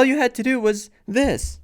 All you had to do was this.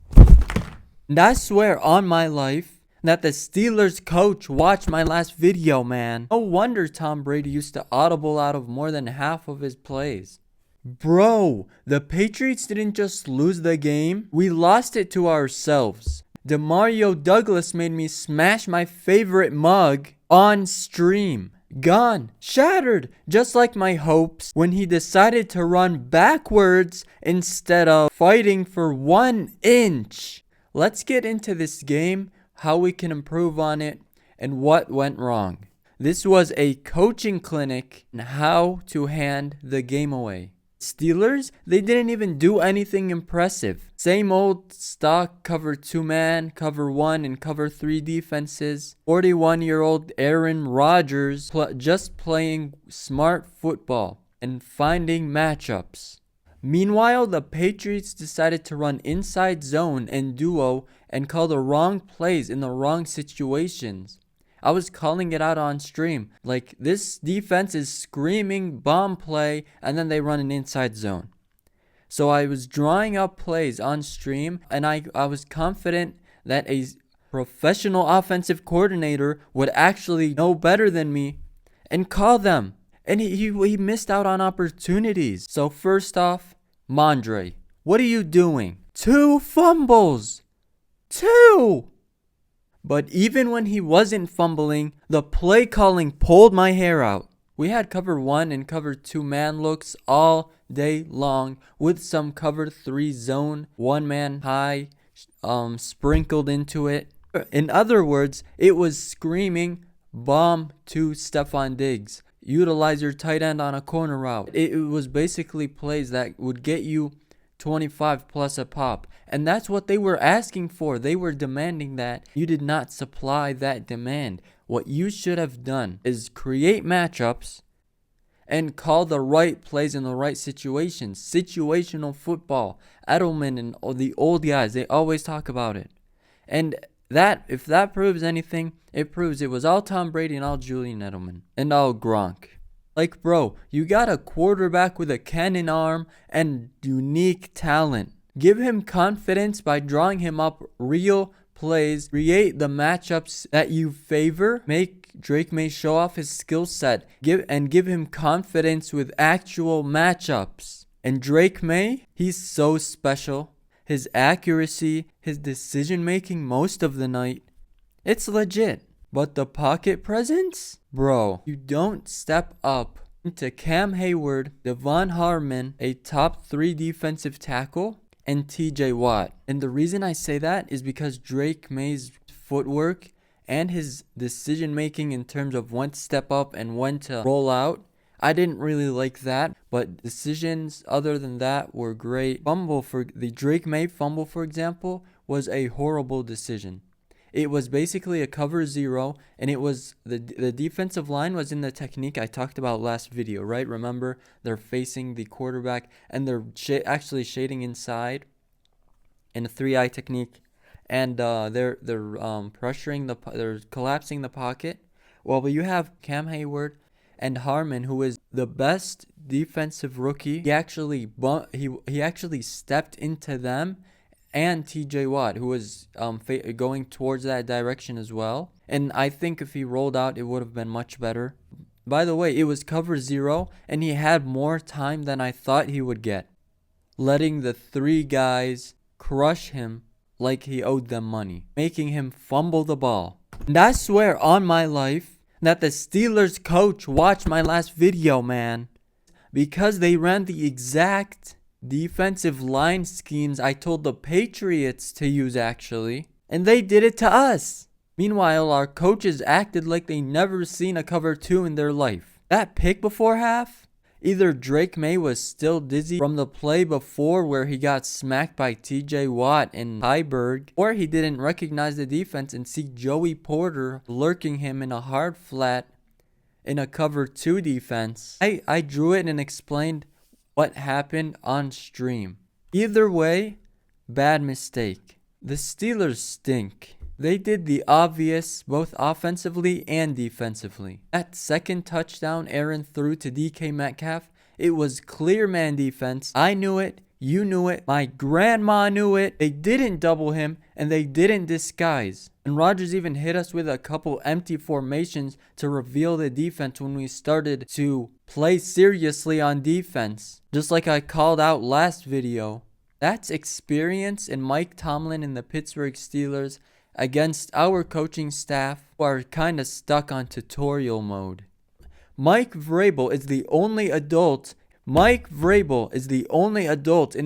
And I swear on my life that the Steelers coach watched my last video, man. No wonder Tom Brady used to audible out of more than half of his plays. Bro, the Patriots didn't just lose the game. We lost it to ourselves. Demario Douglas made me smash my favorite mug on stream. Gone. Shattered. Just like my hopes when he decided to run backwards instead of fighting for 1 inch. Let's get into this game, how we can improve on it, and what went wrong. This was a coaching clinic on how to hand the game away. Steelers, they didn't even do anything impressive. Same old stock cover 2-man, cover 1, and cover 3 defenses. 41-year-old Aaron Rodgers just playing smart football and finding matchups. Meanwhile, the Patriots decided to run inside zone and duo and call the wrong plays in the wrong situations. I was calling it out on stream. Like, this defense is screaming bomb play, and then they run an inside zone. So I was drawing up plays on stream, and I was confident that a professional offensive coordinator would actually know better than me and call them. And he missed out on opportunities. So first off, Mondre, what are you doing? 2 fumbles. 2! But even when he wasn't fumbling, the play calling pulled my hair out. We had cover 1 and cover 2 man looks all day long with some cover 3 zone 1-man high sprinkled into it. In other words, it was screaming bomb to Stephon Diggs. Utilize your tight end on a corner route. It was basically plays that would get you 25 plus a pop. And that's what they were asking for. They were demanding that. You did not supply that demand. What you should have done is create matchups and call the right plays in the right situations. Situational football. Edelman and the old guys, they always talk about it. And that, if that proves anything, it proves it was all Tom Brady and all Julian Edelman and all Gronk. Like, bro, you got a quarterback with a cannon arm and unique talent. Give him confidence by drawing him up real plays. Create the matchups that you favor. Make Drake Maye show off his skill set. Give him confidence with actual matchups. And Drake Maye, he's so special. His accuracy, his decision making most of the night, it's legit. But the pocket presence? Bro, you don't step up into Cam Hayward, Devon Harmon, a top 3 defensive tackle, and TJ Watt. And the reason I say that is because Drake Maye's footwork and his decision making in terms of when to step up and when to roll out, I didn't really like that, but decisions other than that were great. The Drake Maye fumble, for example, was a horrible decision. It was basically a cover 0, and it was the defensive line was in the technique I talked about last video, right? Remember, they're facing the quarterback and they're actually shading inside in a 3-eye technique, and they're pressuring they're collapsing the pocket. Well, but you have Cam Hayward and Harmon, who is the best defensive rookie. He actually stepped into them. And TJ Watt, who was going towards that direction as well. And I think if he rolled out, it would have been much better. By the way, it was cover 0, and he had more time than I thought he would get, letting the 3 guys crush him like he owed them money, making him fumble the ball. And I swear on my life that the Steelers coach watched my last video, man, because they ran the exact defensive line schemes I told the Patriots to use, actually, and they did it to us. Meanwhile, our coaches acted like they never seen a cover 2 in their life. That pick before half, either Drake Maye was still dizzy from the play before where he got smacked by TJ Watt and Heiberg, or he didn't recognize the defense and see Joey Porter lurking him in a hard flat in a cover 2 defense. I drew it and explained what happened on stream. Either way, bad mistake. The Steelers stink. They did the obvious both offensively and defensively. That second touchdown Aaron threw to DK Metcalf, it was clear man defense. I knew it. You knew it. My grandma knew it. They didn't double him, and they didn't disguise. And Rodgers even hit us with a couple empty formations to reveal the defense when we started to play seriously on defense. Just like I called out last video. That's experience in Mike Tomlin and the Pittsburgh Steelers against our coaching staff who are kind of stuck on tutorial mode. Mike Vrabel is the only adult in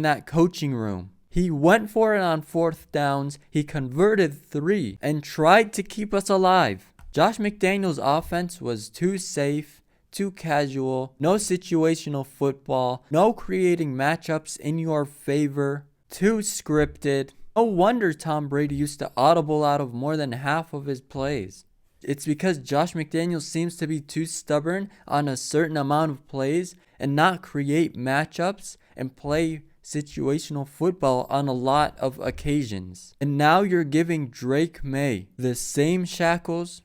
that coaching room. He went for it on 4th downs. He converted 3 and tried to keep us alive. Josh McDaniels' offense was too safe, too casual, no situational football, no creating matchups in your favor, too scripted. No wonder Tom Brady used to audible out of more than half of his plays. It's because Josh McDaniels seems to be too stubborn on a certain amount of plays and not create matchups and play situational football on a lot of occasions. And now you're giving Drake Maye the same shackles?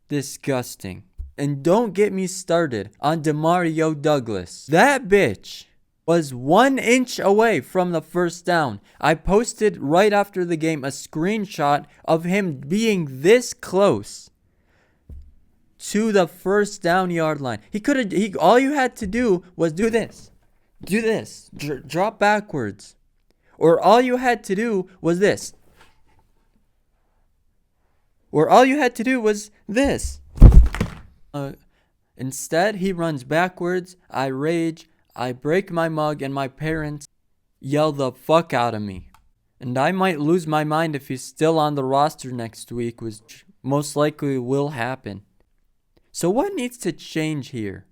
Disgusting. And don't get me started on Demario Douglas. That bitch was 1 inch away from the 1st down. I posted right after the game a screenshot of him being this close to the 1st down yard line. All you had to do was do this, drop backwards, or all you had to do was this, Instead, he runs backwards. I rage. I break my mug, and my parents yell the fuck out of me. And I might lose my mind if he's still on the roster next week, which most likely will happen. So what needs to change here?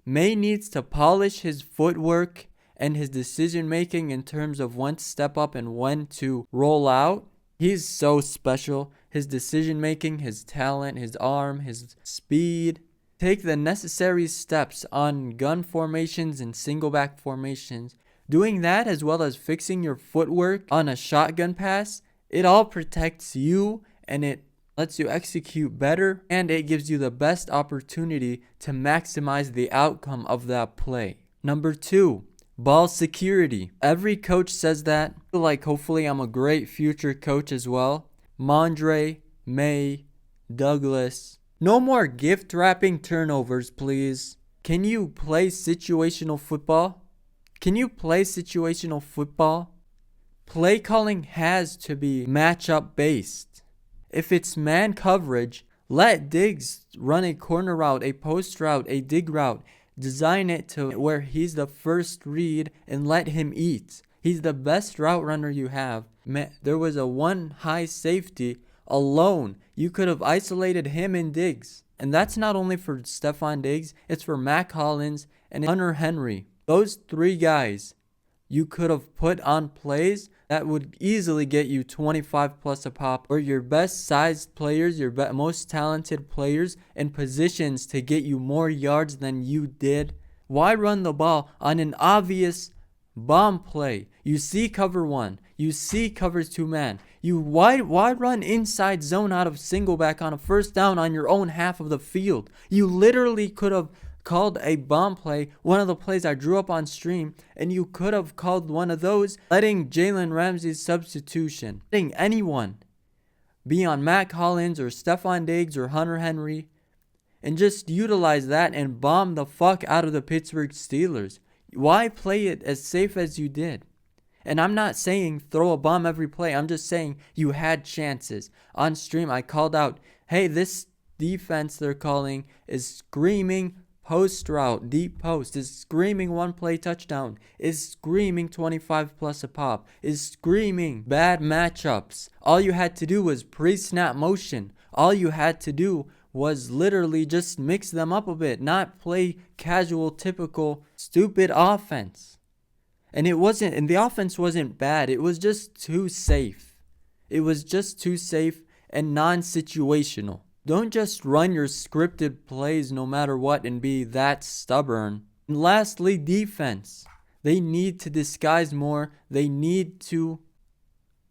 Maye needs to polish his footwork and his decision making in terms of when to step up and when to roll out. He's so special. His decision making, his talent, his arm, his speed. Take the necessary steps on gun formations and single back formations. Doing that as well as fixing your footwork on a shotgun pass, it all protects you and it lets you execute better, and it gives you the best opportunity to maximize the outcome of that play. Number 2, ball security. Every coach says that. Like, hopefully I'm a great future coach as well. Mondre, Maye, Douglas. No more gift wrapping turnovers, please. Can you play situational football? Play calling has to be matchup based. If it's man coverage, let Diggs run a corner route, a post route, a dig route. Design it to where he's the first read and let him eat. He's the best route runner you have. There was a one high safety alone. You could have isolated him and Diggs. And that's not only for Stephon Diggs, it's for Mac Hollins and Hunter Henry. Those 3 guys you could have put on plays that would easily get you 25 plus a pop, or your best sized players, your most talented players in positions to get you more yards than you did. Why run the ball on an obvious bomb play? You see cover 1, you see covers 2 man. Why run inside zone out of single back on a 1st down on your own half of the field? You literally could have called a bomb play, one of the plays I drew up on stream, and you could have called one of those, letting Jalen Ramsey's substitution, letting anyone be on Mac Hollins or Stephon Diggs or Hunter Henry, and just utilize that and bomb the fuck out of the Pittsburgh Steelers. Why play it as safe as you did? And I'm not saying throw a bomb every play. I'm just saying you had chances. On stream, I called out, hey, this defense they're calling is screaming post route, deep post, is screaming 1-play touchdown, is screaming 25 plus a pop, is screaming bad matchups. All you had to do was pre-snap motion. All you had to do was literally just mix them up a bit, not play casual, typical, stupid offense. And the offense wasn't bad. It was just too safe. It was just too safe and non-situational. Don't just run your scripted plays no matter what and be that stubborn. And lastly, defense. They need to disguise more. They need to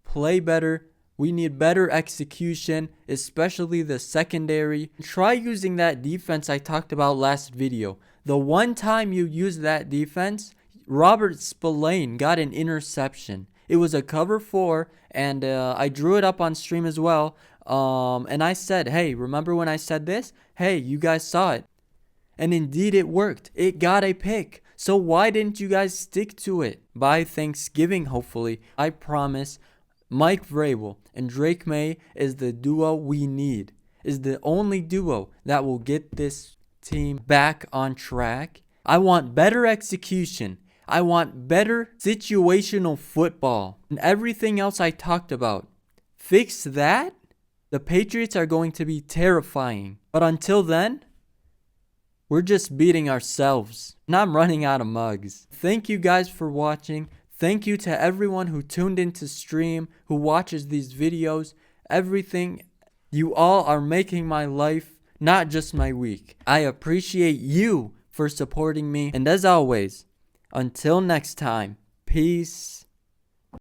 play better. We need better execution, especially the secondary. Try using that defense I talked about last video. The one time you use that defense, Robert Spillane got an interception. It was a cover 4, and I drew it up on stream as well. And I said, hey, remember when I said this? Hey, you guys saw it. And indeed it worked. It got a pick. So why didn't you guys stick to it? By Thanksgiving, hopefully, I promise, Mike Vrabel and Drake Maye is the duo we need. Is the only duo that will get this team back on track. I want better execution. I want better situational football. And everything else I talked about. Fix that, the Patriots are going to be terrifying. But until then, we're just beating ourselves. And I'm running out of mugs. Thank you guys for watching. Thank you to everyone who tuned into stream, who watches these videos. Everything. You all are making my life, not just my week. I appreciate you for supporting me. And as always, until next time, peace